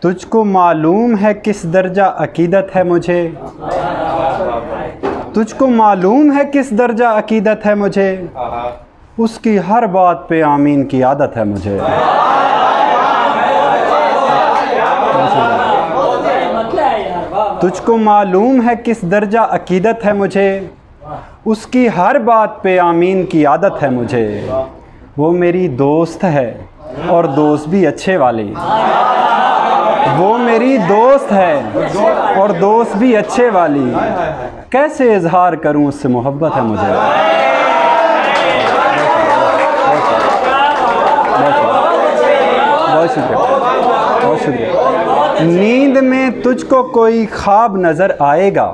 तुझको मालूम है किस दर्जा अकीदत है मुझे, तुझको मालूम है किस दर्जा अकीदत है मुझे, उसकी हर बात पे आमीन की आदत है मुझे। तुझको मालूम है किस दर्जा अकीदत है मुझे, उसकी हर बात पे आमीन की आदत है मुझे। वो मेरी दोस्त है और दोस्त भी अच्छे वाली, वो मेरी दोस्त है और दोस्त भी अच्छे वाली, कैसे इजहार करूं उससे मोहब्बत है मुझे। बहुत शुक्रिया, बहुत शुक्रिया। नींद में तुझको कोई ख्वाब नज़र आएगा,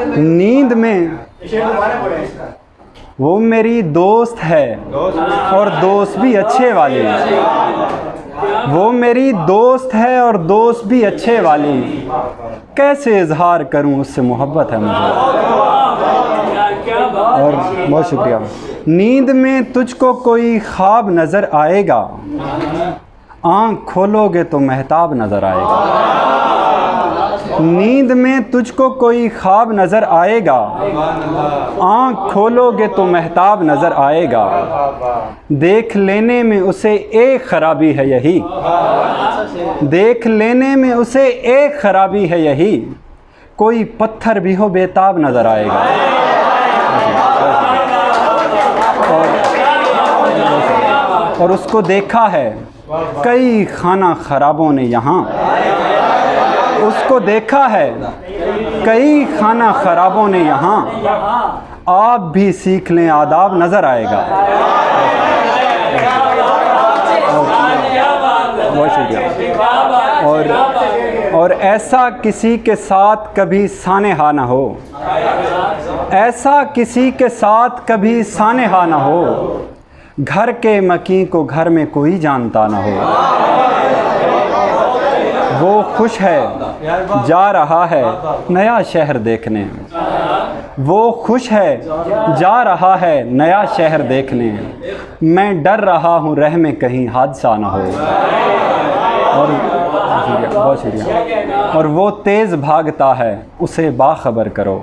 नींद में वो मेरी दोस्त है और दोस्त भी अच्छे वाली, वो मेरी दोस्त है और दोस्त भी अच्छे वाली, कैसे इजहार करूं उससे मोहब्बत है मुझे। और बहुत शुक्रिया। नींद में तुझको कोई ख्वाब नज़र आएगा, आँख खोलोगे तो महताब नज़र आएगा। नींद में तुझको कोई ख्वाब नज़र आएगा, आँख खोलोगे तो महताब नज़र आएगा। देख लेने में उसे एक खराबी है यही, देख लेने में उसे एक खराबी है यही, कोई पत्थर भी हो बेताब नज़र आएगा। और उसको देखा है कई खाना खराबों ने यहाँ, उसको देखा है कई खाना खराबों ने यहाँ, आप भी सीख लें आदाब नज़र आएगा। बहुत शुक्रिया। और ऐसा किसी के साथ कभी सानेहा ना हो, ऐसा किसी के साथ कभी सानेहा ना हो, घर के मकी को घर में कोई जानता ना हो। वो खुश है जा रहा है नया शहर देखने, वो खुश है जा रहा है नया शहर देखने, मैं डर रहा हूँ रह में कहीं हादसा ना हो। और बहुत शुक्रिया। और वो तेज़ भागता है उसे बाखबर करो,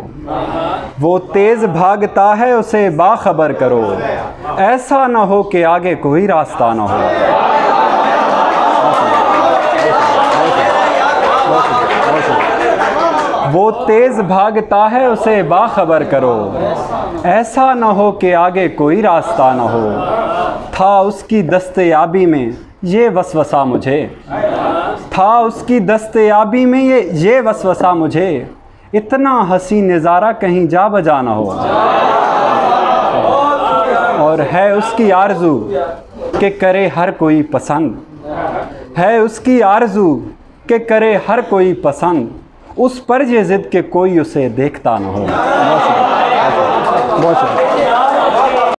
वो तेज़ भागता है उसे बाखबर करो, ऐसा ना हो कि आगे कोई रास्ता ना हो। वो तेज़ भागता है उसे बाखबर करो, ऐसा ना हो कि आगे कोई रास्ता ना हो। था उसकी दस्तयाबी में ये वसवसा मुझे, था उसकी दस्तयाबी में ये वसवसा मुझे, इतना हसी नज़ारा कहीं जा बजा ना हो। और है उसकी आरज़ू कि करे हर कोई पसंद, है उसकी आरज़ू कि करे हर कोई पसंद, उस पर ये ज़िद के कोई उसे देखता ना हो। बहुत शुक्रिया।